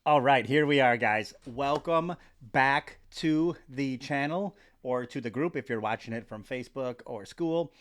All right, here we are, guys. Welcome back to the channel or to the group if you're watching it from Facebook or school.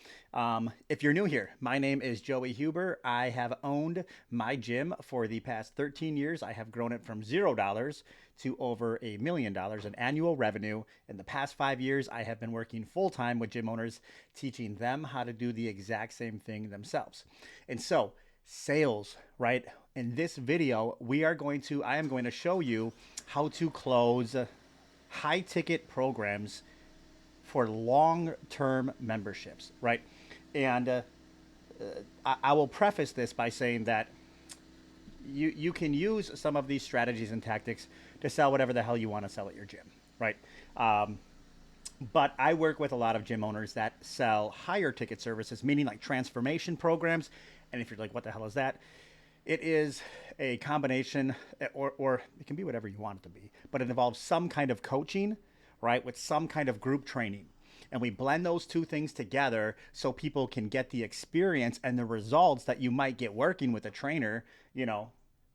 If you're new here, my name is Joey Huber. I have owned my gym for the past 13 years. I have grown it from $0 to over $1 million in annual revenue. In the past 5 years, I have been working full time with gym owners, teaching them how to do the exact same thing themselves. And so, sales, right? In this video, I am going to show you how to close high ticket programs for long-term memberships, right? And I will preface this by saying that you can use some of these strategies and tactics to sell whatever the hell you want to sell at your gym, right? Um, but I work with a lot of gym owners that sell higher ticket services, meaning like transformation programs. And if you're like, what the hell is that? It is a combination, or it can be whatever you want it to be, but it involves some kind of coaching, right, with some kind of group training. And we blend those two things together so people can get the experience and the results that you might get working with a trainer, you know,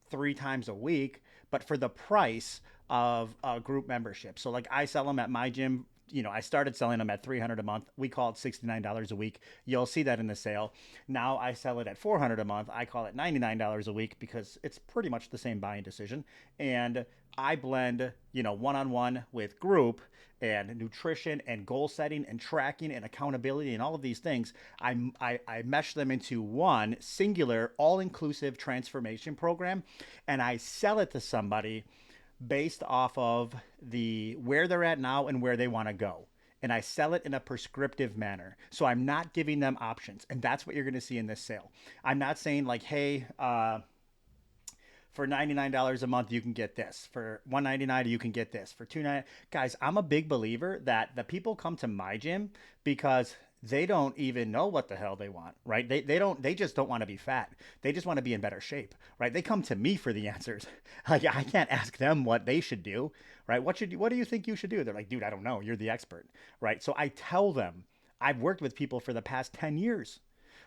3 times a week, but for the price of a group membership. So, like, I sell them at my gym. I started selling them at $300 a month. We call it $69 a week. You'll see that in the sale. Now I sell it at $400 a month. I call it $99 a week because it's pretty much the same buying decision. And I blend, one-on-one with group and nutrition and goal setting and tracking and accountability and all of these things. I mesh them into one singular, all-inclusive transformation program, and I sell it to somebody based off of the where they're at now and where they want to go. And I sell it in a prescriptive manner. So I'm not giving them options. And that's what you're going to see in this sale. I'm not saying like, hey, for $99 a month you can get this. For $199 you can get this. For $299, guys, I'm a big believer that the people come to my gym because they don't even know what the hell they want, right? They just don't want to be fat. They just want to be in better shape, right? They come to me for the answers. Like, I can't ask them what they should do, right? What do you think you should do? They're like, dude, I don't know. You're the expert, right? So I tell them, I've worked with people for the past 10 years,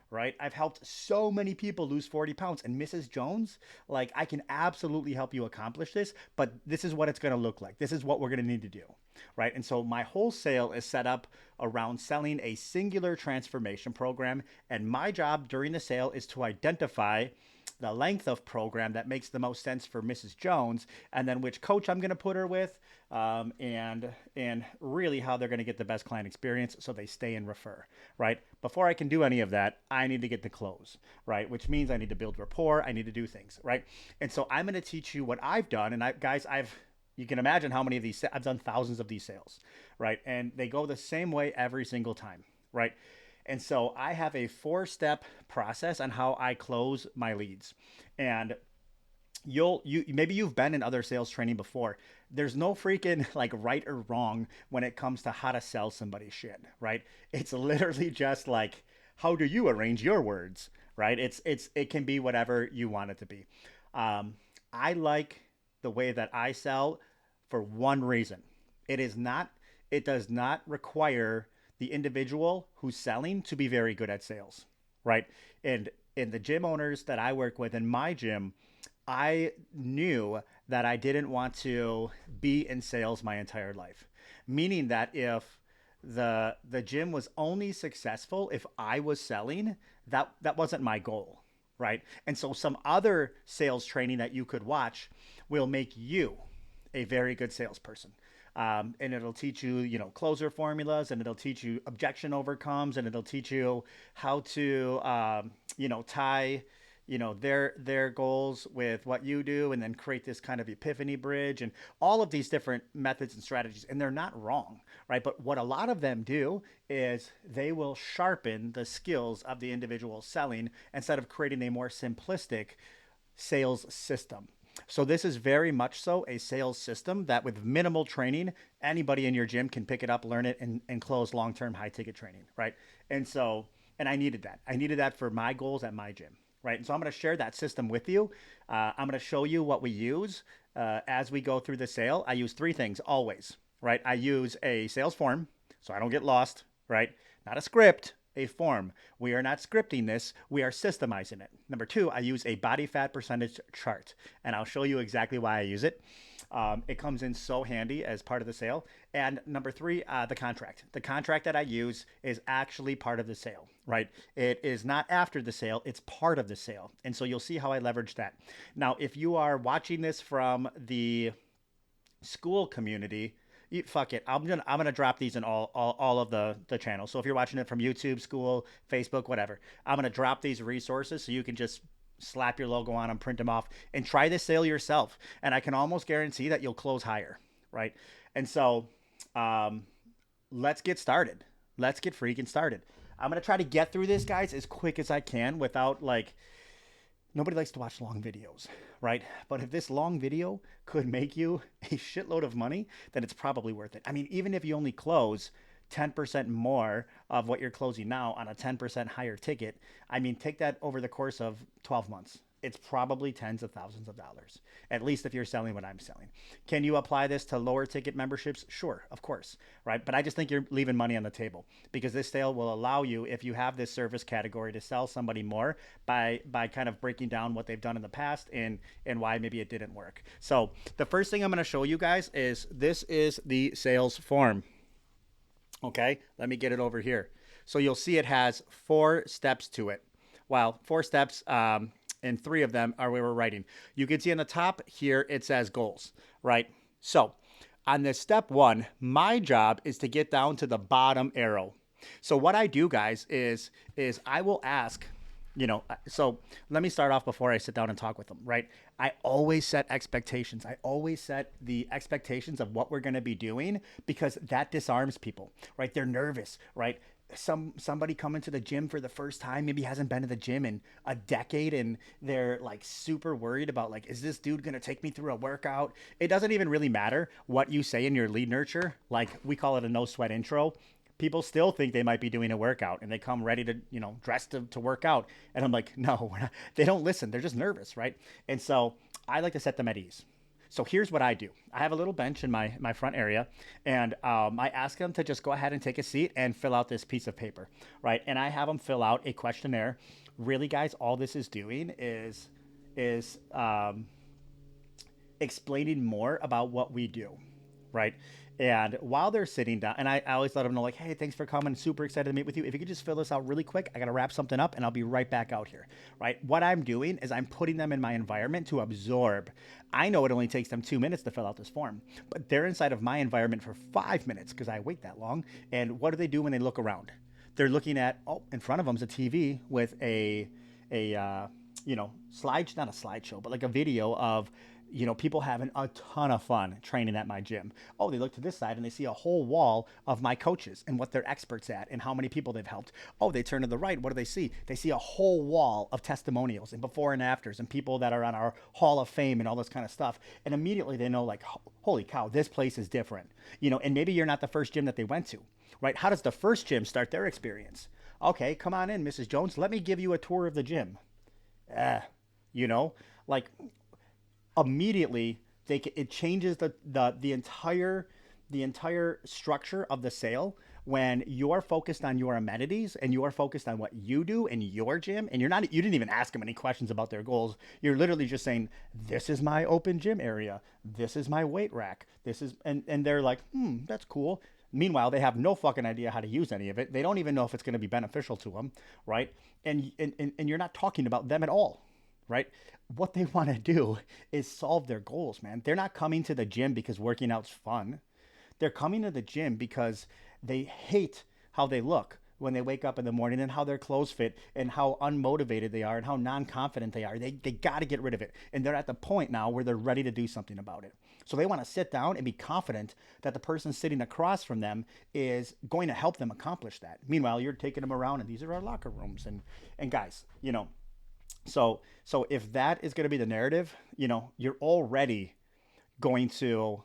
right? I've helped so many people lose 40 pounds. And Mrs. Jones, like, I can absolutely help you accomplish this, but this is what it's going to look like. This is what we're going to need to do, right? And so my whole sale is set up around selling a singular transformation program. And my job during the sale is to identify the length of program that makes the most sense for Mrs. Jones, and then which coach I'm going to put her with, and really how they're going to get the best client experience so they stay and refer, right? Before I can do any of that, I need to get the close, right? Which means I need to build rapport, I need to do things, right? And so I'm going to teach you what I've done, and I've you can imagine how many of these I've done thousands of these sales, right? And they go the same way every single time, right? And so I have a 4-step process on how I close my leads. And you maybe you've been in other sales training before. There's no freaking like right or wrong when it comes to how to sell somebody shit, right? It's literally just like, how do you arrange your words, right? It can be whatever you want it to be. I like the way that I sell for one reason. It is not it does not require the individual who's selling to be very good at sales, right? And in the gym owners that I work with in my gym, I knew that I didn't want to be in sales my entire life. Meaning that if the gym was only successful if I was selling, that wasn't my goal, right? And so some other sales training that you could watch will make you a very good salesperson. And it'll teach you, closer formulas, and it'll teach you objection overcomes, and it'll teach you how to, tie, their goals with what you do, and then create this kind of epiphany bridge, and all of these different methods and strategies. And they're not wrong, right? But what a lot of them do is they will sharpen the skills of the individual selling instead of creating a more simplistic sales system. So this is very much so a sales system that with minimal training, anybody in your gym can pick it up, learn it, and close long-term high ticket training, right? And so, and I needed that. I needed that for my goals at my gym, right? And so I'm going to share that system with you. I'm going to show you what we use as we go through the sale. I use 3 things always, right? I use a sales form so I don't get lost, right? Not a script, a form. We are not scripting this, we are systemizing it. Number two, I use a body fat percentage chart, and I'll show you exactly why I use it. It comes in so handy as part of the sale. And number three, the contract. The contract that I use is actually part of the sale, right? It is not after the sale, it's part of the sale. And so you'll see how I leverage that. Now, if you are watching this from the school community, fuck it. I'm gonna drop these in all of the channels. So if you're watching it from YouTube, school, Facebook, whatever, I'm gonna drop these resources so you can just slap your logo on them, print them off, and try this sale yourself. And I can almost guarantee that you'll close higher, right? And so, let's get started. Let's get freaking started. I'm gonna try to get through this, guys, as quick as I can without like nobody likes to watch long videos, right? But if this long video could make you a shitload of money, then it's probably worth it. I mean, even if you only close 10% more of what you're closing now on a 10% higher ticket, I mean, take that over the course of 12 months. It's probably tens of thousands of dollars, at least if you're selling what I'm selling. Can you apply this to lower ticket memberships? Sure, of course, right? But I just think you're leaving money on the table because this sale will allow you, if you have this service category, to sell somebody more by kind of breaking down what they've done in the past and why maybe it didn't work. So the first thing I'm going to show you guys is this is the sales form. Okay, let me get it over here. So you'll see it has 4 steps to it. Well, 4 steps, and 3 of them are where we're writing. You can see on the top here, it says goals, right? So on this step 1, my job is to get down to the bottom arrow. So what I do, guys, is I will ask, so let me start off before I sit down and talk with them, right? I always set expectations. I always set the expectations of what we're going to be doing because that disarms people, right? They're nervous, right? Somebody coming to the gym for the first time, maybe hasn't been to the gym in a decade, and they're like super worried about like, is this dude gonna take me through a workout? It doesn't even really matter what you say in your lead nurture. Like we call it a no sweat intro. People still think they might be doing a workout and they come ready to, dressed to work out. And I'm like, no, we're not. They don't listen. They're just nervous, right? And so I like to set them at ease. So here's what I do. I have a little bench in my front area, and I ask them to just go ahead and take a seat and fill out this piece of paper, right? And I have them fill out a questionnaire. Really, guys, all this is doing is explaining more about what we do, right? And while they're sitting down, and I always let them know, like, hey, thanks for coming. Super excited to meet with you. If you could just fill this out really quick, I got to wrap something up and I'll be right back out here, right? What I'm doing is I'm putting them in my environment to absorb. I know it only takes them 2 minutes to fill out this form, but they're inside of my environment for 5 minutes because I wait that long. And what do they do when they look around? They're looking at, in front of them's a TV with not a slideshow, but like a video of, people having a ton of fun training at my gym. Oh, they look to this side and they see a whole wall of my coaches and what they're experts at and how many people they've helped. Oh, they turn to the right. What do they see? They see a whole wall of testimonials and before and afters and people that are on our Hall of Fame and all this kind of stuff. And immediately they know, like, holy cow, this place is different. And maybe you're not the first gym that they went to, right? How does the first gym start their experience? Okay, come on in, Mrs. Jones. Let me give you a tour of the gym. Like, immediately it changes the entire structure of the sale when you're focused on your amenities and you're focused on what you do in your gym, and you didn't even ask them any questions about their goals. You're literally just saying, this is my open gym area, this is my weight rack, this is, and they're like, that's cool. Meanwhile, they have no fucking idea how to use any of it. They don't even know if it's going to be beneficial to them, right? And you're not talking about them at all, right? What they want to do is solve their goals, man. They're not coming to the gym because working out's fun. They're coming to the gym because they hate how they look when they wake up in the morning and how their clothes fit and how unmotivated they are and how non-confident they are. They got to get rid of it. And they're at the point now where they're ready to do something about it. So they want to sit down and be confident that the person sitting across from them is going to help them accomplish that. Meanwhile, you're taking them around and these are our locker rooms. And guys, so if that is going to be the narrative, you're already going to,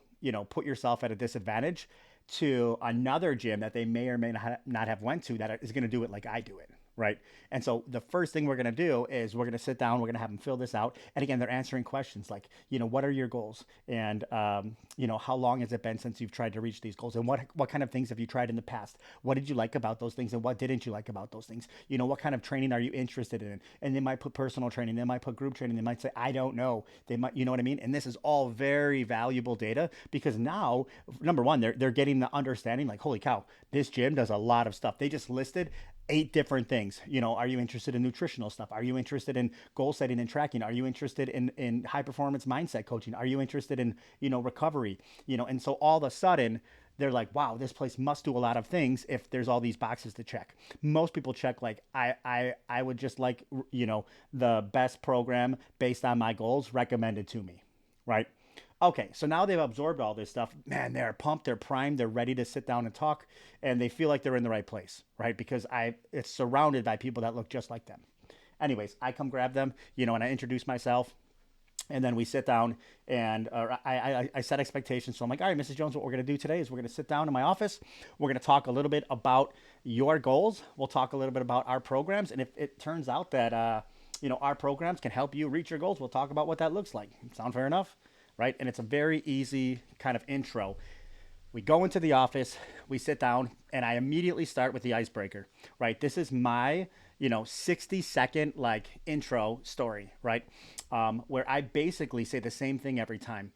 put yourself at a disadvantage to another gym that they may or may not have went to that is going to do it like I do it, right? And so the first thing we're going to do is we're going to sit down, we're going to have them fill this out. And again, they're answering questions like, what are your goals? And, how long has it been since you've tried to reach these goals? And what kind of things have you tried in the past? What did you like about those things? And what didn't you like about those things? What kind of training are you interested in? And they might put personal training, they might put group training, they might say, I don't know. They might, you know what I mean? And this is all very valuable data because now, number one, they're getting the understanding like, holy cow, this gym does a lot of stuff. They just listed 8 different things. Are you interested in nutritional stuff? Are you interested in goal setting and tracking? Are you interested in high performance mindset coaching? Are you interested in, recovery? And so all of a sudden they're like, wow, this place must do a lot of things if there's all these boxes to check. Most people check like, I would just like, the best program based on my goals recommended to me, right? Okay, so now they've absorbed all this stuff. Man, they're pumped, they're primed, they're ready to sit down and talk, and they feel like they're in the right place, right? Because it's surrounded by people that look just like them. Anyways, I come grab them, and I introduce myself, and then we sit down and I set expectations. So I'm like, all right, Mrs. Jones, what we're going to do today is we're going to sit down in my office. We're going to talk a little bit about your goals. We'll talk a little bit about our programs. And if it turns out that, our programs can help you reach your goals, we'll talk about what that looks like. Sound fair enough? Right? And it's a very easy kind of intro. We go into the office, we sit down, and I immediately start with the icebreaker, right? This is my, 60-second like intro story, right? Where I basically say the same thing every time,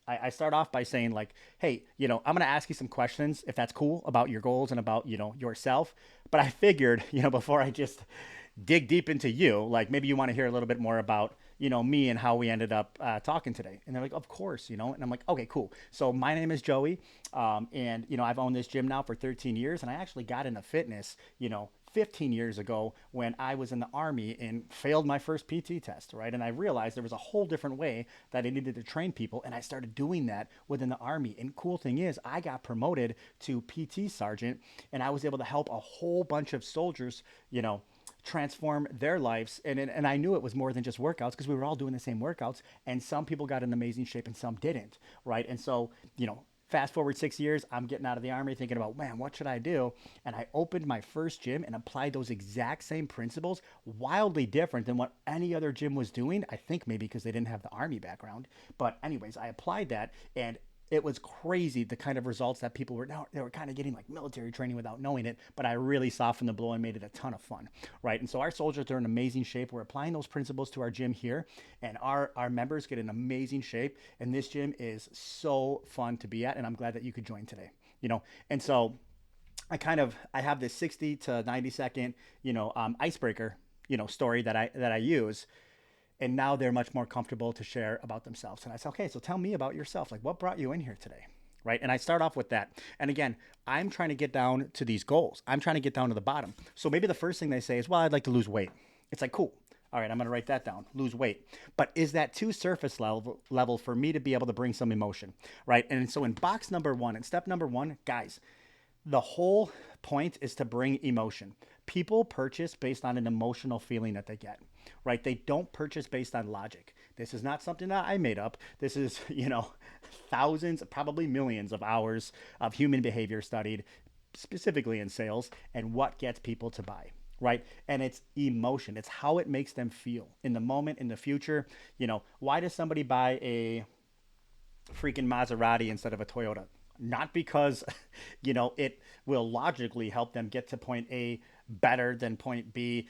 I start off by saying like, hey, I'm going to ask you some questions if that's cool about your goals and about, yourself. But I figured, before I just dig deep into you, like maybe you want to hear a little bit more about, me and how we ended up talking today. And they're like, of course, and I'm like, okay, cool. So my name is Joey. And, I've owned this gym now for 13 years and I actually got into fitness, 15 years ago when I was in the Army and failed my first PT test, right? And I realized there was a whole different way that I needed to train people. And I started doing that within the Army. And cool thing is I got promoted to PT sergeant and I was able to help a whole bunch of soldiers, transform their lives. And I knew it was more than just workouts because we were all doing the same workouts and some people got in amazing shape and some didn't, right? And so, fast forward 6 years, I'm getting out of the Army thinking about, man, what should I do? And I opened my first gym and applied those exact same principles, wildly different than what any other gym was doing. I think maybe because they didn't have the Army background. But anyways, I applied that and it was crazy the kind of results that people were now, they were kind of getting like military training without knowing it, but I really softened the blow and made it a ton of fun, right? And so our soldiers are in amazing shape. We're applying those principles to our gym here and our members get in amazing shape. And this gym is so fun to be at. And I'm glad that you could join today, And so I have this 60 to 90 second, icebreaker, story that I use. And now they're much more comfortable to share about themselves. And I say, okay, so tell me about yourself. Like, what brought you in here today? Right. And I start off with that. And again, I'm trying to get down to these goals. I'm trying to get down to the bottom. So maybe the first thing they say is, well, I'd like to lose weight. It's like, cool. All right, I'm going to write that down. Lose weight. But is that too surface level for me to be able to bring some emotion? Right. And so in box number one, and step number one, guys, the whole point is to bring emotion. People purchase based on an emotional feeling that they get, right? They don't purchase based on logic. This is not something that I made up. This is, thousands, probably millions of hours of human behavior studied specifically in sales and what gets people to buy, right? And it's emotion. It's how it makes them feel in the moment, in the future. Why does somebody buy a freaking Maserati instead of a Toyota? Not because, it will logically help them get to point A better than point B.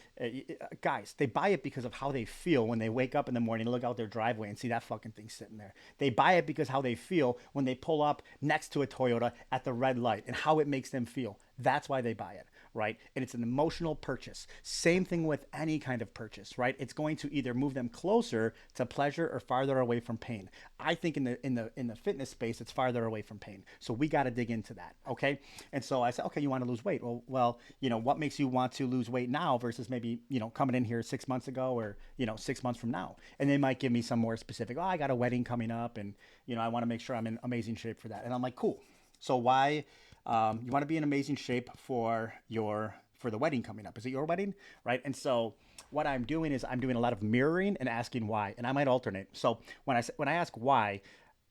Guys, they buy it because of how they feel when they wake up in the morning, look out their driveway and see that fucking thing sitting there. They buy it because how they feel when they pull up next to a Toyota at the red light and how it makes them feel. That's why they buy it, right? And it's an emotional purchase. Same thing with any kind of purchase, right? It's going to either move them closer to pleasure or farther away from pain. I think in the fitness space, it's farther away from pain. So we got to dig into that, okay? And so I said, okay, you want to lose weight? Well, what makes you want to lose weight now versus maybe, coming in here 6 months ago or, 6 months from now? And they might give me some more specific, I got a wedding coming up and, I want to make sure I'm in amazing shape for that. And I'm like, cool. So why, you want to be in amazing shape for the wedding coming up? Is it your wedding? Right. And so what I'm doing is I'm doing a lot of mirroring and asking why, and I might alternate. So when I ask why,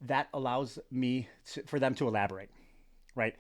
that allows me for them to elaborate. Right.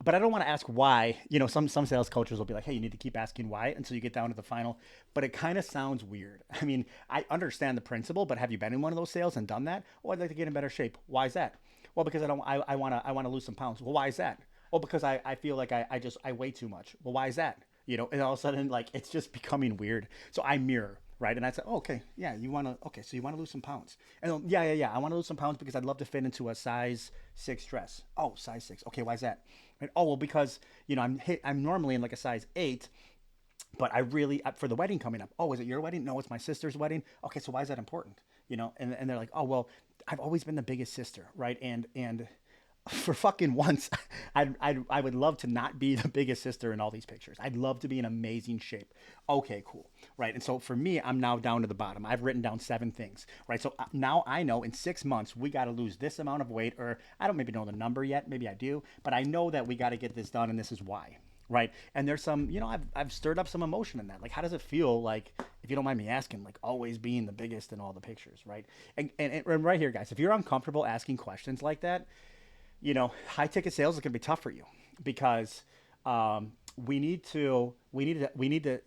but I don't want to ask why. Some sales coaches will be like, "Hey, you need to keep asking why until you get down to the final." But it kind of sounds weird. I mean, I understand the principle, but have you been in one of those sales and done that? Oh, I'd like to get in better shape. Why is that? Well, because I want to lose some pounds. Well, why is that? Well, because I feel like I weigh too much. Well, why is that? And all of a sudden, like, it's just becoming weird. So I mirror, right? And I say, oh, okay, yeah, okay, so you want to lose some pounds. And yeah, I want to lose some pounds because I'd love to fit into a size 6 dress. Oh, size 6. Okay, why is that? Right? Oh, well, because, I'm normally in like a size 8, but I really, for the wedding coming up. Oh, is it your wedding? No, it's my sister's wedding. Okay, so why is that important? And they're like, oh, well, I've always been the biggest sister, right? And for fucking once, I would love to not be the biggest sister in all these pictures. I'd love to be in amazing shape. Okay, cool. Right. And so for me, I'm now down to the bottom. I've written down 7 things. Right. So now I know in 6 months, we got to lose this amount of weight, or I don't maybe know the number yet. Maybe I do, but I know that we got to get this done, and this is why. Right. And there's some, I've stirred up some emotion in that. Like, how does it feel like, if you don't mind me asking, like always being the biggest in all the pictures? Right. And right here, guys, if you're uncomfortable asking questions like that, high ticket sales is going to be tough for you because we need to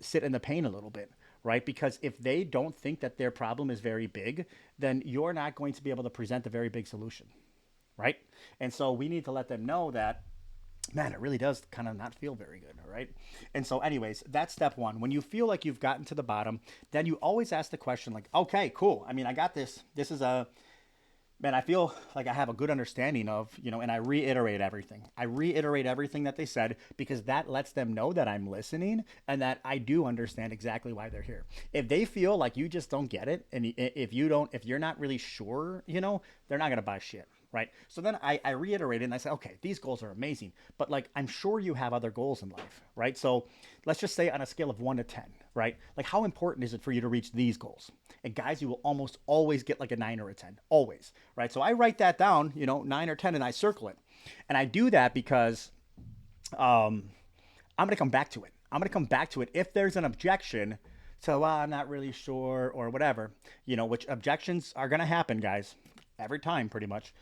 sit in the pain a little bit, right? Because if they don't think that their problem is very big, then you're not going to be able to present a very big solution, right? And so we need to let them know that, man, it really does kind of not feel very good, all right? And so, anyways, that's step one. When you feel like you've gotten to the bottom, then you always ask the question like, okay, cool. I mean, I got this. This is a Man, I feel like I have a good understanding of, and I reiterate everything. I reiterate everything that they said because that lets them know that I'm listening and that I do understand exactly why they're here. If they feel like you just don't get it, and if you're not really sure, they're not going to buy shit. Right. So then I reiterate it and I say, okay, these goals are amazing, but like, I'm sure you have other goals in life. Right. So let's just say on a scale of 1 to 10, right? Like, how important is it for you to reach these goals? And guys, you will almost always get like a 9 or a 10, always. Right. So I write that down, 9 or 10, and I circle it. And I do that because I'm going to come back to it. I'm going to come back to it if there's an objection. So, well, I'm not really sure or whatever, which objections are going to happen, guys, every time pretty much.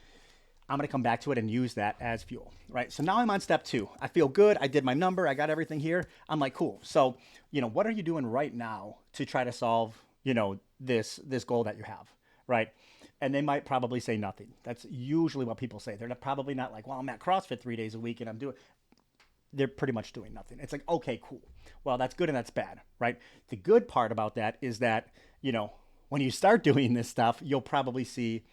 I'm going to come back to it and use that as fuel, right? So now I'm on step 2. I feel good. I did my number. I got everything here. I'm like, cool. So, what are you doing right now to try to solve, this goal that you have, right? And they might probably say nothing. That's usually what people say. They're probably not like, well, I'm at CrossFit 3 days a week and they're pretty much doing nothing. It's like, okay, cool. Well, that's good and that's bad, right? The good part about that is that, when you start doing this stuff, you'll probably see,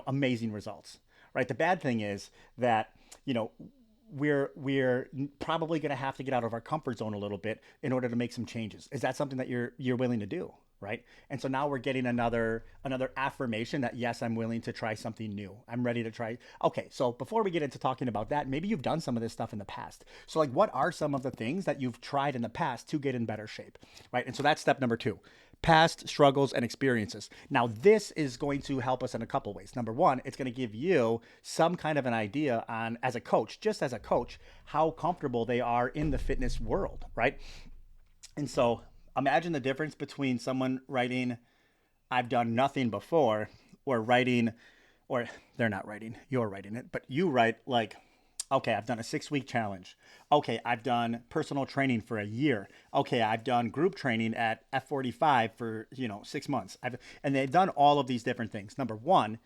amazing results. Right. The bad thing is that, we're probably going to have to get out of our comfort zone a little bit in order to make some changes. Is that something that you're willing to do? Right. And so now we're getting another affirmation that, yes, I'm willing to try something new. I'm ready to try. Okay. So before we get into talking about that, maybe you've done some of this stuff in the past. So like, what are some of the things that you've tried in the past to get in better shape? Right. And so that's step number 2. Past struggles and experiences. Now, this is going to help us in a couple ways. Number one, it's going to give you some kind of an idea on, as a coach, just as a coach, how comfortable they are in the fitness world, right? And so imagine the difference between someone writing, I've done nothing before, or writing, or they're not writing, you're writing it, but you write like, okay, I've done a 6-week challenge. Okay, I've done personal training for a year. Okay, I've done group training at F45 for, 6 months. And they've done all of these different things. Number one,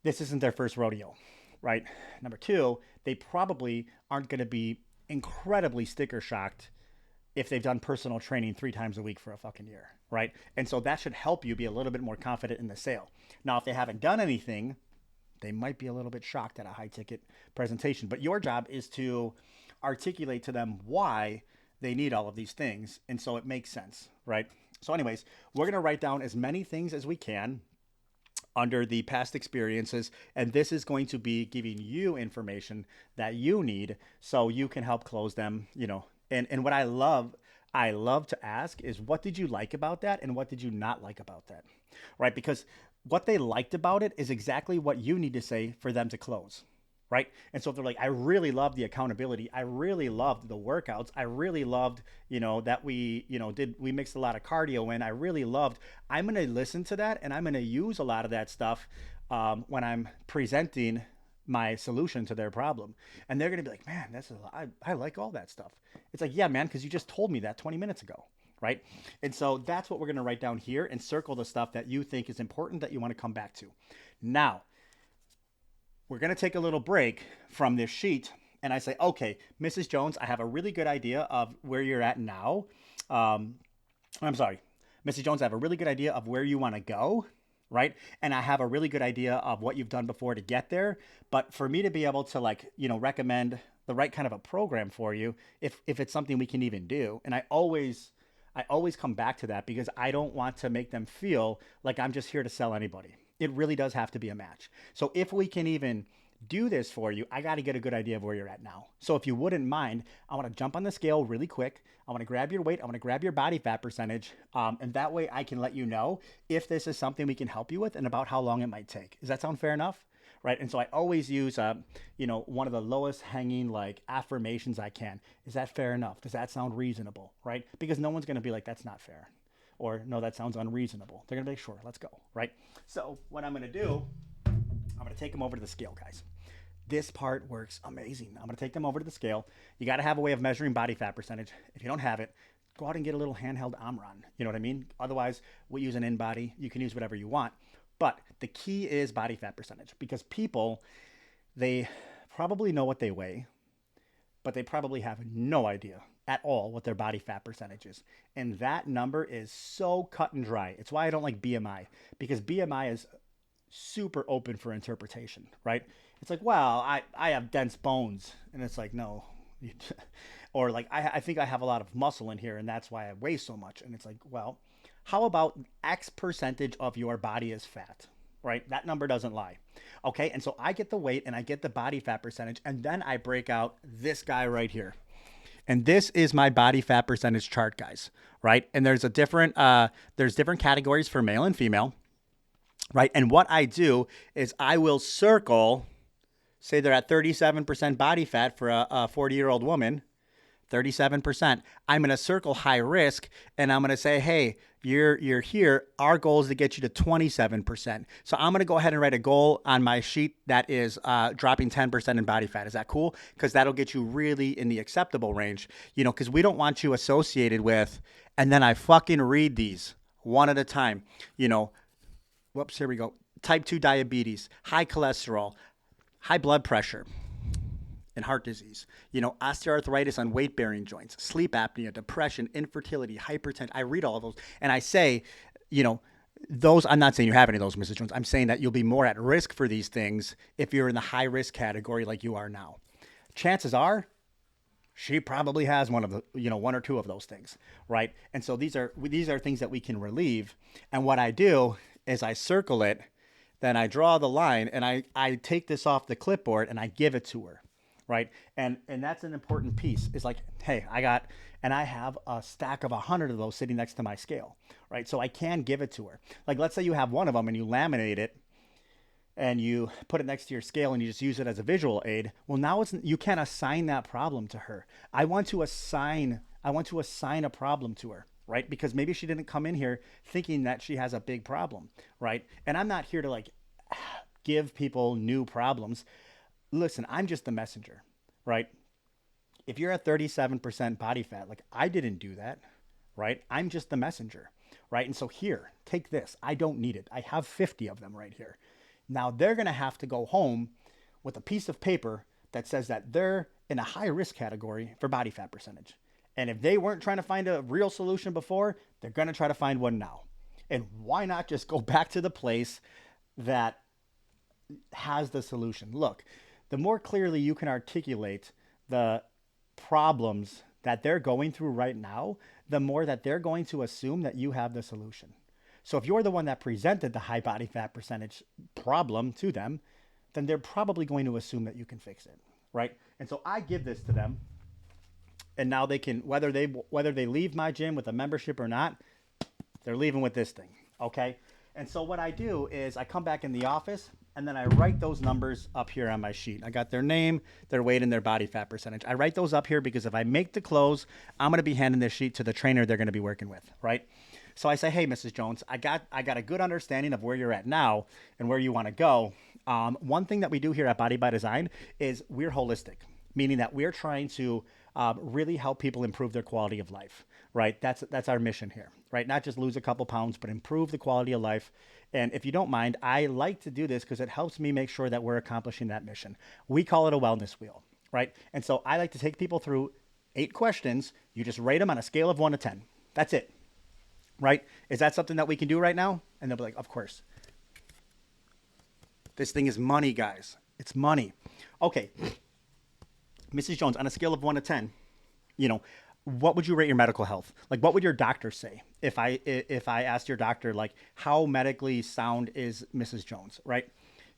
this isn't their first rodeo, right? Number 2, they probably aren't going to be incredibly sticker shocked if they've done personal training 3 times a week for a fucking year, right? And so that should help you be a little bit more confident in the sale. Now, if they haven't done anything, they might be a little bit shocked at a high ticket presentation, but your job is to articulate to them why they need all of these things. And so it makes sense, right? So anyways, we're going to write down as many things as we can under the past experiences. And this is going to be giving you information that you need so you can help close them, and what I love to ask is, what did you like about that? And what did you not like about that? Right? Because what they liked about it is exactly what you need to say for them to close. Right. And so if they're like, I really loved the accountability. I really loved the workouts. I really loved, that we mixed a lot of cardio in. I really loved, I'm going to listen to that and I'm going to use a lot of that stuff when I'm presenting my solution to their problem. And they're going to be like, man, I like all that stuff. It's like, yeah, man, because you just told me that 20 minutes ago. Right. And so that's what we're going to write down here and circle the stuff that you think is important that you want to come back to. Now, we're going to take a little break from this sheet. And I say, okay, Mrs. Jones, I have a really good idea of where you're at now. I'm sorry, Mrs. Jones, I have a really good idea of where you want to go, right? And I have a really good idea of what you've done before to get there. But for me to be able to recommend the right kind of a program for you, if it's something we can even do. And I always come back to that because I don't want to make them feel like I'm just here to sell anybody. It really does have to be a match. So if we can even do this for you, I got to get a good idea of where you're at now. So if you wouldn't mind, I want to jump on the scale really quick. I want to grab your weight. I want to grab your body fat percentage. And that way I can let you know if this is something we can help you with and about how long it might take. Does that sound fair enough? Right. And so I always use, one of the lowest hanging affirmations I can. Is that fair enough? Does that sound reasonable? Right. Because no one's going to be like, that's not fair. Or no, that sounds unreasonable. They're going to be like, sure, let's go. Right. So what I'm going to do, I'm going to take them over to the scale, guys. This part works amazing. I'm going to take them over to the scale. You got to have a way of measuring body fat percentage. If you don't have it, go out and get a little handheld Omron. You know what I mean? Otherwise, we use an InBody. You can use whatever you want. But the key is body fat percentage because people, they probably know what they weigh, but they probably have no idea at all what their body fat percentage is. And that number is so cut and dry. It's why I don't like BMI, because BMI is super open for interpretation, right? It's like, well, I have dense bones. And it's like, no. Or like, I think I have a lot of muscle in here and that's why I weigh so much. And it's like, well, how about X percentage of your body is fat, right? That number doesn't lie. Okay. And so I get the weight and I get the body fat percentage. And then I break out this guy right here. And this is my body fat percentage chart, guys, right? And there's different categories for male and female, right? And what I do is I will circle, say they're at 37% body fat for a 40-year-old woman, 37%. I'm going to circle high risk and I'm going to say, hey, you're here. Our goal is to get you to 27%. So I'm going to go ahead and write a goal on my sheet that is dropping 10% in body fat. Is that cool? Because that'll get you really in the acceptable range, because we don't want you associated with, and then I fucking read these one at a time, whoops, here we go. Type 2 diabetes, high cholesterol, high blood pressure, and heart disease, osteoarthritis on weight-bearing joints, sleep apnea, depression, infertility, hypertension. I read all of those and I say, those, I'm not saying you have any of those, Mrs. Jones. I'm saying that you'll be more at risk for these things if you're in the high-risk category like you are now. Chances are she probably has one or two of those things, right? And so these are things that we can relieve. And what I do is I circle it, then I draw the line and I take this off the clipboard and I give it to her. Right. And that's an important piece. It's like, hey, I have a stack of 100 of those sitting next to my scale. Right. So I can give it to her. Like, let's say you have one of them and you laminate it and you put it next to your scale and you just use it as a visual aid. Well, now you can't assign that problem to her. I want to assign a problem to her. Right. Because maybe she didn't come in here thinking that she has a big problem. Right. And I'm not here to give people new problems. Listen, I'm just the messenger, right? If you're at 37% body fat, I didn't do that, right? I'm just the messenger, right? And so here, take this. I don't need it. I have 50 of them right here. Now they're going to have to go home with a piece of paper that says that they're in a high risk category for body fat percentage. And if they weren't trying to find a real solution before, they're going to try to find one now. And why not just go back to the place that has the solution? Look, the more clearly you can articulate the problems that they're going through right now, the more that they're going to assume that you have the solution. So if you're the one that presented the high body fat percentage problem to them, then they're probably going to assume that you can fix it, right? And so I give this to them, and now they can, whether they leave my gym with a membership or not, they're leaving with this thing, okay? And so what I do is I come back in the office and then I write those numbers up here on my sheet. I got their name, their weight, and their body fat percentage. I write those up here because if I make the close, I'm going to be handing this sheet to the trainer they're going to be working with, right? So I say, hey, Mrs. Jones, I got a good understanding of where you're at now and where you want to go. One thing that we do here at Body by Design is we're holistic, meaning that we're trying to really help people improve their quality of life, right? That's our mission here, right? Not just lose a couple pounds, but improve the quality of life. And if you don't mind, I like to do this because it helps me make sure that we're accomplishing that mission. We call it a wellness wheel, right? And so I like to take people through 8 questions. You just rate them on a scale of 1 to 10. That's it, right? Is that something that we can do right now? And they'll be like, of course. This thing is money, guys. It's money. Okay. Mrs. Jones, on a scale of 1 to 10, you know, what would you rate your medical health? Like, what would your doctor say if I asked your doctor, like, how medically sound is Mrs. Jones, right?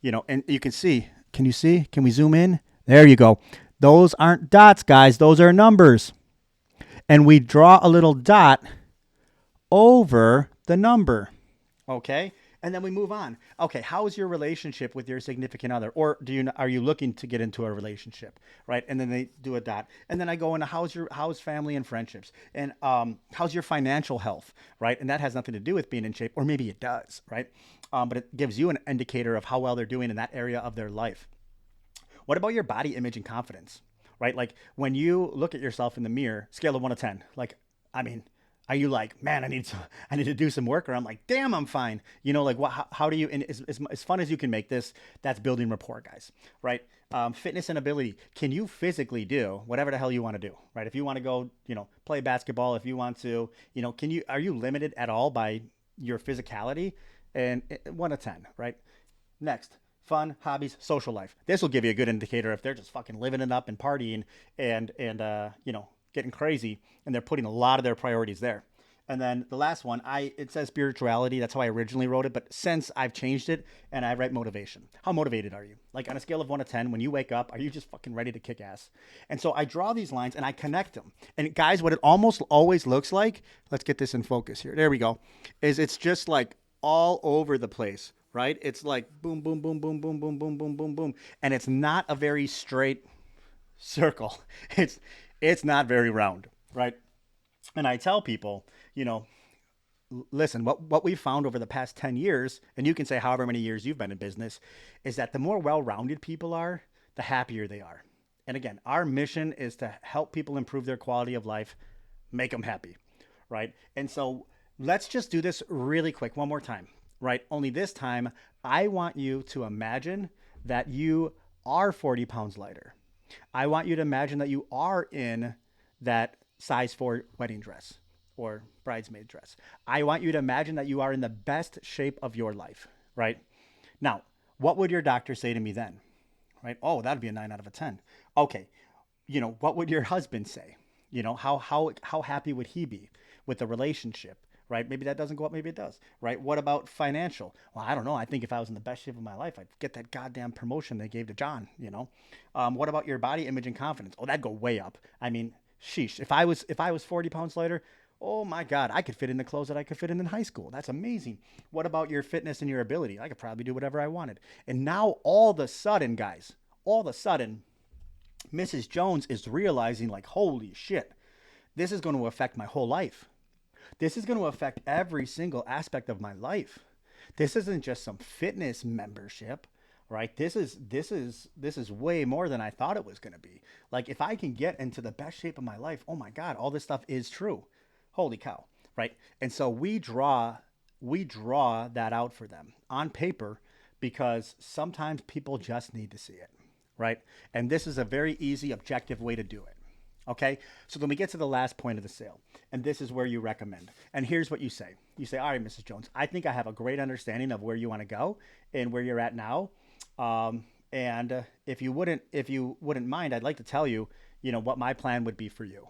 You know, and you can see. Can you see? Can we zoom in? There you go. Those aren't dots, guys. Those are numbers. And we draw a little dot over the number. Okay? And then we move on. Okay, how is your relationship with your significant other? Or are you looking to get into a relationship, right? And then they do a dot. And then I go into how's family and friendships? And how's your financial health, right? And that has nothing to do with being in shape, or maybe it does, right? But it gives you an indicator of how well they're doing in that area of their life. What about your body image and confidence, right? Like when you look at yourself in the mirror, scale of 1 to 10, like, I mean, are you like, man, I need to do some work? Or I'm like, damn, I'm fine. You know, like how do you, and as fun as you can make this, that's building rapport, guys, right? Fitness and ability. Can you physically do whatever the hell you want to do, right? If you want to go, play basketball, if you want to, are you limited at all by your physicality? And 1 to 10, right? Next, fun, hobbies, social life. This will give you a good indicator if they're just fucking living it up and partying and getting crazy, and they're putting a lot of their priorities there. And then the last one, it says spirituality. That's how I originally wrote it, but since I've changed it and I write motivation. How motivated are you? Like on a scale of 1 to 10, when you wake up, are you just fucking ready to kick ass? And so I draw these lines and I connect them. And guys, what it almost always looks like, let's get this in focus here. There we go. Is it's just like all over the place, right? It's like boom, boom, boom, boom, boom, boom, boom, boom, boom, boom. And it's not a very straight circle. It's not very round, right? And I tell people, listen, what we've found over the past 10 years, and you can say however many years you've been in business, is that the more well-rounded people are, the happier they are. And again, our mission is to help people improve their quality of life, make them happy, right? And so let's just do this really quick one more time, right? Only this time, I want you to imagine that you are 40 pounds lighter. I want you to imagine that you are in that size 4 wedding dress or bridesmaid dress. I want you to imagine that you are in the best shape of your life, right? Now, what would your doctor say to me then? Right? Oh, that'd be a 9 out of a 10. Okay. What would your husband say? How happy would he be with the relationship? Right? Maybe that doesn't go up. Maybe it does. Right? What about financial? Well, I don't know. I think if I was in the best shape of my life, I'd get that goddamn promotion they gave to John. What about your body image and confidence? Oh, that'd go way up. I mean, sheesh. If I was 40 pounds lighter, oh my God, I could fit in the clothes that I could fit in high school. That's amazing. What about your fitness and your ability? I could probably do whatever I wanted. And now all of a sudden, guys, Mrs. Jones is realizing like, holy shit, this is going to affect my whole life. This is going to affect every single aspect of my life. This isn't just some fitness membership, right? This is way more than I thought it was going to be. Like if I can get into the best shape of my life, oh my God, all this stuff is true. Holy cow, right? And so we draw that out for them on paper because sometimes people just need to see it, right? And this is a very easy, objective way to do it. Okay, so then we get to the last point of the sale, and this is where you recommend. And here's what you say. You say, all right, Mrs. Jones, I think I have a great understanding of where you want to go and where you're at now. If you wouldn't mind, I'd like to tell you, what my plan would be for you,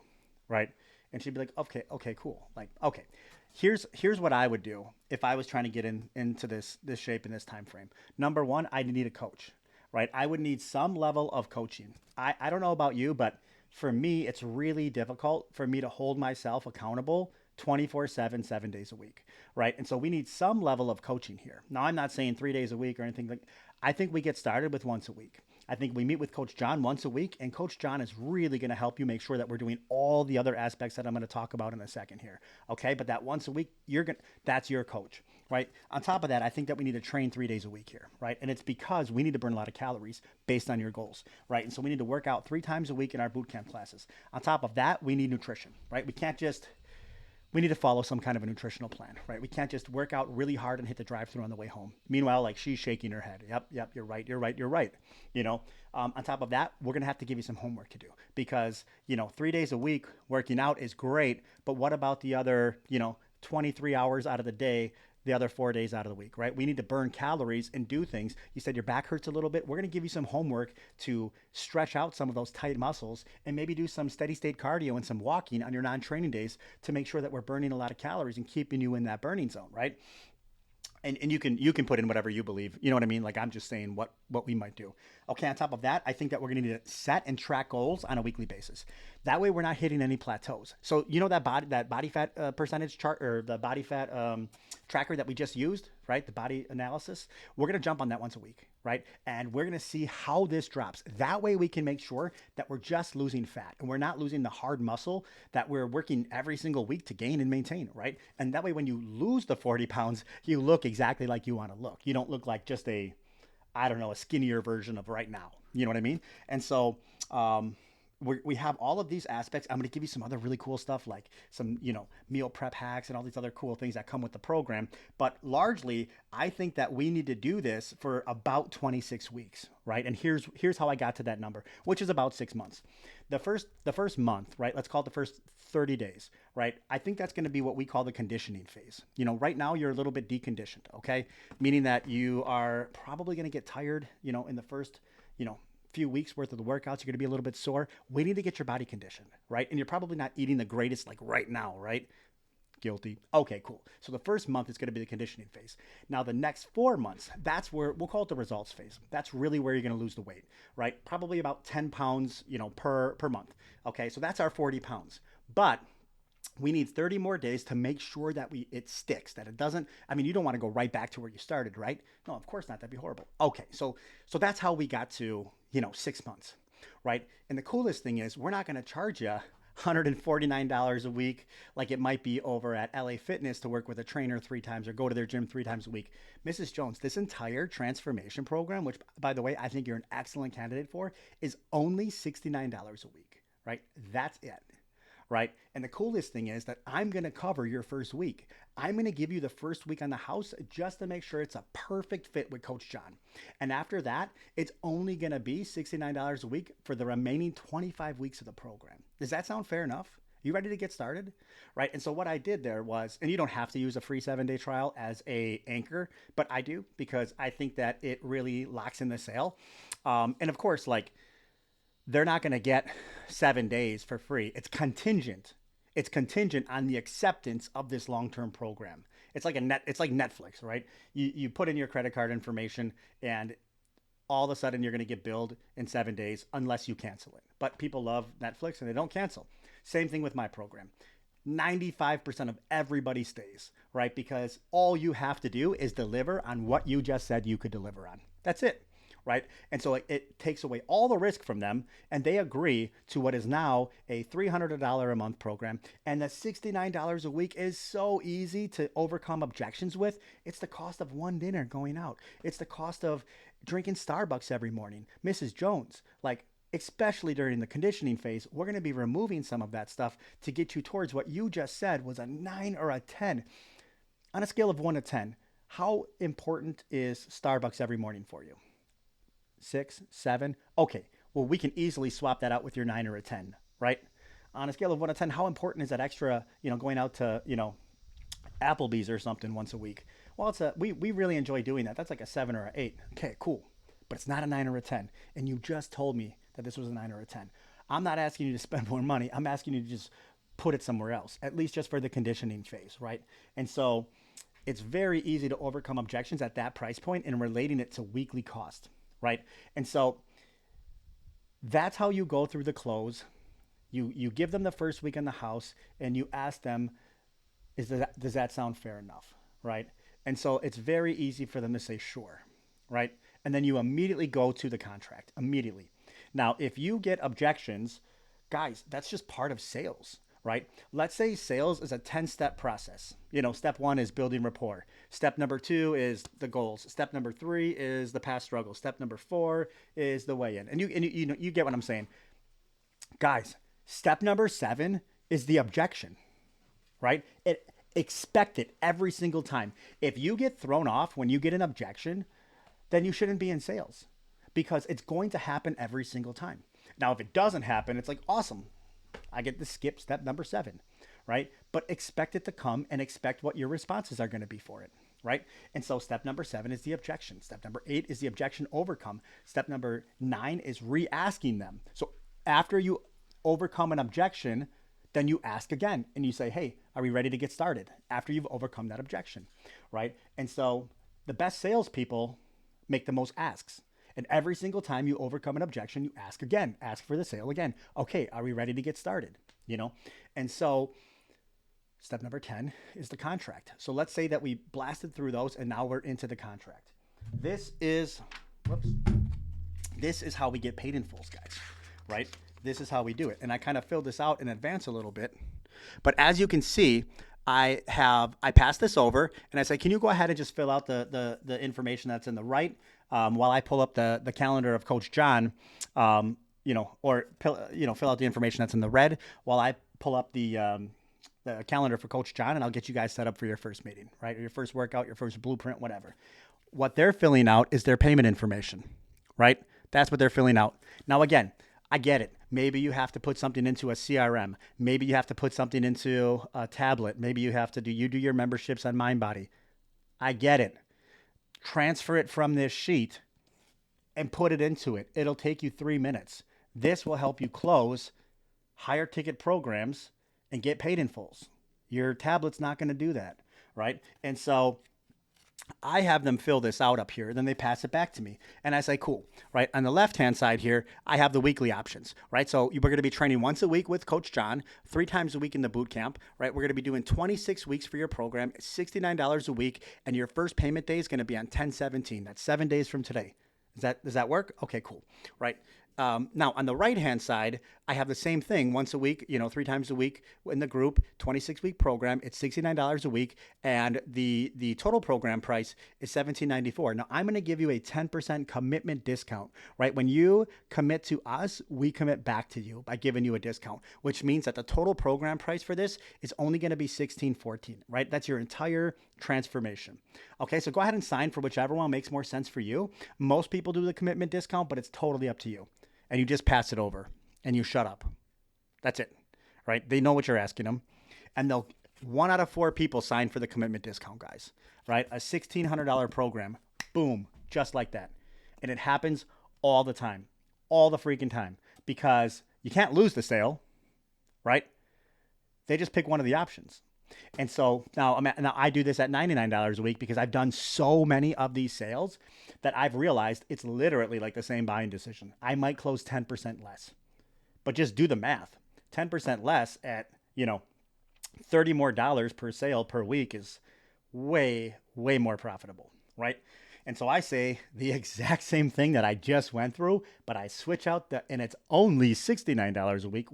right? And she'd be like, okay, cool. Like, okay, here's what I would do if I was trying to get into this shape in this time frame. Number one, I'd need a coach, right? I would need some level of coaching. I don't know about you, but for me, it's really difficult for me to hold myself accountable 24/7, 7 days a week, right? And so we need some level of coaching here. Now, I'm not saying 3 days a week or anything like. I think we get started with once a week. I think we meet with Coach John once a week, and Coach John is really going to help you make sure that we're doing all the other aspects that I'm going to talk about in a second here, okay? But that once a week, that's your coach, right? On top of that, I think that we need to train 3 days a week here, right? And it's because we need to burn a lot of calories based on your goals, right? And so we need to work out 3 times a week in our boot camp classes. On top of that, we need nutrition, right? We need to follow some kind of a nutritional plan, right? We can't just work out really hard and hit the drive-through on the way home. Meanwhile, like she's shaking her head. Yep, you're right, you're right, you're right. You know, on top of that, we're gonna have to give you some homework to do because 3 days a week working out is great, but what about the other 23 hours out of the day? The other 4 days out of the week, right? We need to burn calories and do things. You said your back hurts a little bit. We're going to give you some homework to stretch out some of those tight muscles and maybe do some steady state cardio and some walking on your non-training days to make sure that we're burning a lot of calories and keeping you in that burning zone, right? And you can put in whatever you believe. You know what I mean? Like I'm just saying what we might do. Okay, on top of that, I think that we're gonna need to set and track goals on a weekly basis. That way we're not hitting any plateaus. So that body fat percentage chart or the body fat tracker that we just used, right? The body analysis. We're gonna jump on that once a week, right? And we're gonna see how this drops. That way we can make sure that we're just losing fat and we're not losing the hard muscle that we're working every single week to gain and maintain, right? And that way when you lose the 40 pounds, you look exactly like you want to look. You don't look like just I don't know, a skinnier version of right now. You know what I mean? And so we have all of these aspects. I'm going to give you some other really cool stuff like some, meal prep hacks and all these other cool things that come with the program. But largely, I think that we need to do this for about 26 weeks, right? And here's how I got to that number, which is about 6 months. The first month, right? Let's call it the first 30 days, right? I think that's going to be what we call the conditioning phase. Right now you're a little bit deconditioned, okay? Meaning that you are probably going to get tired, in the first, few weeks worth of the workouts. You're going to be a little bit sore. We need to get your body conditioned, right? And you're probably not eating the greatest like right now, right? Guilty. Okay, cool. So the first month is going to be the conditioning phase. Now the next 4 months, that's where we'll call it the results phase. That's really where you're going to lose the weight, right? Probably about 10 pounds, per month. Okay, so that's our 40 pounds. But we need 30 more days to make sure that it sticks, that it doesn't. I mean, you don't want to go right back to where you started, right? No, of course not. That'd be horrible. Okay, so that's how we got to 6 months, right? And the coolest thing is we're not going to charge you $149 a week like it might be over at LA Fitness to work with a trainer 3 times or go to their gym 3 times a week. Mrs. Jones, this entire transformation program, which by the way, I think you're an excellent candidate for, is only $69 a week, right? That's it. Right. And the coolest thing is that I'm going to cover your first week. I'm going to give you the first week on the house just to make sure it's a perfect fit with Coach John. And after that, it's only going to be $69 a week for the remaining 25 weeks of the program. Does that sound fair enough? You ready to get started? Right. And so what I did there was, and you don't have to use a free 7-day trial as a anchor, but I do because I think that it really locks in the sale. And of course, like, they're not going to get 7 days for free. It's contingent. It's contingent on the acceptance of this long-term program. It's like Netflix, right? You put in your credit card information and all of a sudden you're going to get billed in 7 days unless you cancel it. But people love Netflix and they don't cancel. Same thing with my program. 95% of everybody stays, right? Because all you have to do is deliver on what you just said you could deliver on. That's it. Right? And so it takes away all the risk from them and they agree to what is now a $300 a month program. And the $69 a week is so easy to overcome objections with. It's the cost of one dinner going out. It's the cost of drinking Starbucks every morning. Mrs. Jones, like, especially during the conditioning phase, we're going to be removing some of that stuff to get you towards what you just said was a 9 or a 10. On a scale of 1 to 10, how important is Starbucks every morning for you? 6, 7. Okay. Well, we can easily swap that out with your 9 or a 10, right? On a scale of 1 to 10, how important is that extra, going out to, Applebee's or something once a week? Well, we really enjoy doing that. That's like a 7 or an 8. Okay, cool. But it's not a 9 or a 10. And you just told me that this was a 9 or a 10. I'm not asking you to spend more money. I'm asking you to just put it somewhere else, at least just for the conditioning phase, right? And so it's very easy to overcome objections at that price point and relating it to weekly cost. Right. And so that's how you go through the close. You give them the first week in the house and you ask them, does that sound fair enough? Right. And so it's very easy for them to say, sure. Right. And then you immediately go to the contract immediately. Now, if you get objections, guys, that's just part of sales. right? Let's say sales is a 10-step process. Step one is building rapport. Step number two is the goals. Step number three is the past struggle. Step number four is the weigh-in. And you get what I'm saying. Guys, step number 7 is the objection, right? Expect it every single time. If you get thrown off when you get an objection, then you shouldn't be in sales because it's going to happen every single time. Now, if it doesn't happen, it's like, awesome. I get to skip step number 7, right? But expect it to come and expect what your responses are going to be for it, right? And so step number 7 is the objection. Step number 8 is the objection overcome. Step number 9 is re-asking them. So after you overcome an objection, then you ask again and you say, hey, are we ready to get started? After you've overcome that objection, right? And so the best salespeople make the most asks. And every single time you overcome an objection, you ask again, ask for the sale again. Okay, are we ready to get started? And so step number 10 is the contract. So let's say that we blasted through those and now we're into the contract. This is how we get paid in fulls, guys, right? This is how we do it. And I kind of filled this out in advance a little bit. But as you can see, I passed this over and I say, can you go ahead and just fill out the information that's in the right while I pull up the calendar of Coach John, or fill out the information that's in the red while I pull up the calendar for Coach John, and I'll get you guys set up for your first meeting, right? Or your first workout, your first blueprint, whatever. What they're filling out is their payment information, right? That's what they're filling out. Now, again, I get it. Maybe you have to put something into a CRM. Maybe you have to put something into a tablet. Maybe you have to do your memberships on MindBody. I get it. Transfer it from this sheet and put it into it. It'll take you 3 minutes. This will help you close higher ticket programs and get paid in fulls. Your tablet's not going to do that, right? And so I have them fill this out up here, then they pass it back to me. And I say, cool, right? On the left-hand side here, I have the weekly options, right? So we're going to be training once a week with Coach John, 3 times a week in the boot camp, right? We're going to be doing 26 weeks for your program, $69 a week, and your first payment day is going to be on 10/17. That's 7 days from today. Does that work? Okay, cool, right? Now, on the right-hand side, I have the same thing once a week, 3 times a week in the group, 26-week program. It's $69 a week, and the total program price is $17.94. Now, I'm going to give you a 10% commitment discount, right? When you commit to us, we commit back to you by giving you a discount, which means that the total program price for this is only going to be $16.14, right? That's your entire transformation. Okay, so go ahead and sign for whichever one makes more sense for you. Most people do the commitment discount, but it's totally up to you. And you just pass it over and you shut up. That's it, right? They know what you're asking them. And 1 out of 4 people sign for the commitment discount, guys, right? A $1,600 program, boom, just like that. And it happens all the time, all the freaking time, because you can't lose the sale, right? They just pick one of the options. And so now I do this at $99 a week because I've done so many of these sales that I've realized it's literally like the same buying decision. I might close 10% less, but just do the math. 10% less at, $30 more per sale per week is way, way more profitable, right? And so I say the exact same thing that I just went through, but I switch out and it's only $69 a week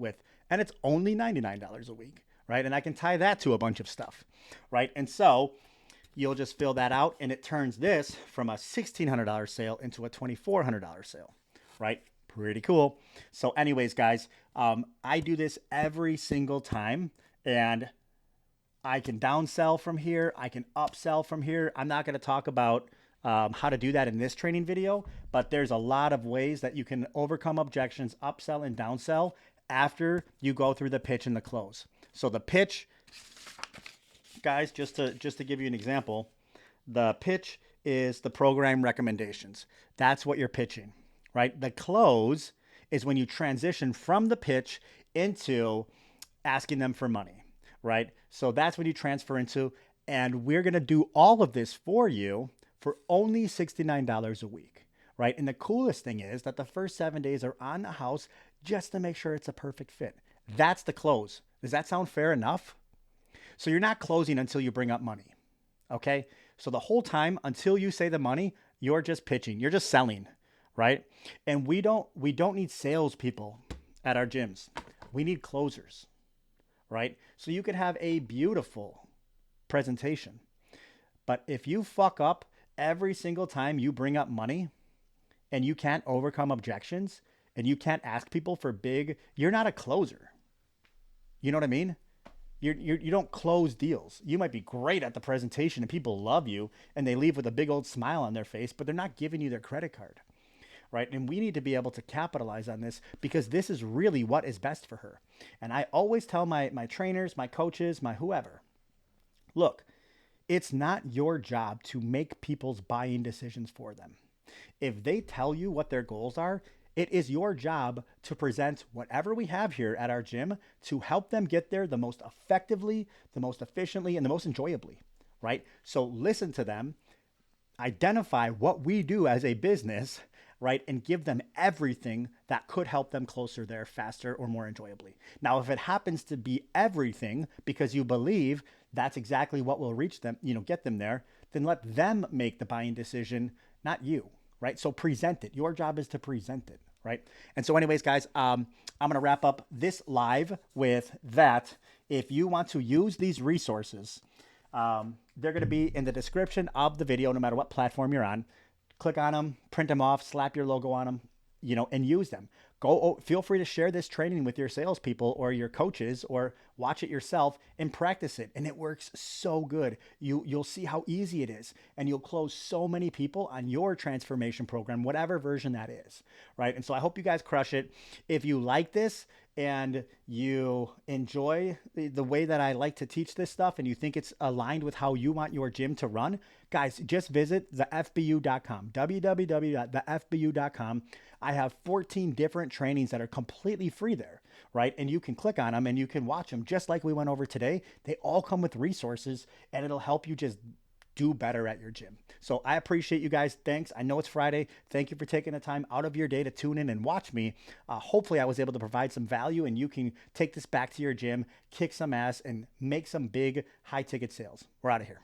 and it's only $99 a week. Right? And I can tie that to a bunch of stuff, right? And so you'll just fill that out and it turns this from a $1,600 sale into a $2,400 sale, right? Pretty cool. So anyways, guys, I do this every single time and I can downsell from here. I can upsell from here. I'm not going to talk about how to do that in this training video, but there's a lot of ways that you can overcome objections, upsell and downsell after you go through the pitch and the close. So the pitch, guys, just to give you an example, the pitch is the program recommendations. That's what you're pitching, right? The close is when you transition from the pitch into asking them for money, right? So that's when you transfer into, and we're going to do all of this for you for only $69 a week, right? And the coolest thing is that the first 7 days are on the house just to make sure it's a perfect fit. That's the close. Does that sound fair enough? So you're not closing until you bring up money, okay? So the whole time until you say the money, you're just pitching. You're just selling, right? And we don't need salespeople at our gyms. We need closers, right? So you could have a beautiful presentation. But if you fuck up every single time you bring up money and you can't overcome objections and you can't ask people for big, you're not a closer. You know what I mean? You don't close deals. You might be great at the presentation and people love you and they leave with a big old smile on their face, but they're not giving you their credit card, right? And we need to be able to capitalize on this because this is really what is best for her. And I always tell my trainers, my coaches, my whoever, look, it's not your job to make people's buying decisions for them. If they tell you what their goals are, it is your job to present whatever we have here at our gym to help them get there the most effectively, the most efficiently, and the most enjoyably, right? So listen to them, identify what we do as a business, right? And give them everything that could help them closer there faster or more enjoyably. Now, if it happens to be everything because you believe that's exactly what will reach them, get them there, then let them make the buying decision, not you, right? So present it. Your job is to present it, right? And so anyways, guys, I'm going to wrap up this live with that. If you want to use these resources, they're going to be in the description of the video, no matter what platform you're on. Click on them, print them off, slap your logo on them, and use them. Feel free to share this training with your salespeople or your coaches, or watch it yourself and practice it. And it works so good. You'll see how easy it is, and you'll close so many people on your transformation program, whatever version that is, right? And so I hope you guys crush it. If you like this and you enjoy the way that I like to teach this stuff and you think it's aligned with how you want your gym to run, guys, just visit thefbu.com, www.thefbu.com. I have 14 different trainings that are completely free there, right? And you can click on them and you can watch them just like we went over today. They all come with resources and it'll help you just do better at your gym. So I appreciate you guys. Thanks. I know it's Friday. Thank you for taking the time out of your day to tune in and watch me. Hopefully I was able to provide some value and you can take this back to your gym, kick some ass, and make some big high ticket sales. We're out of here.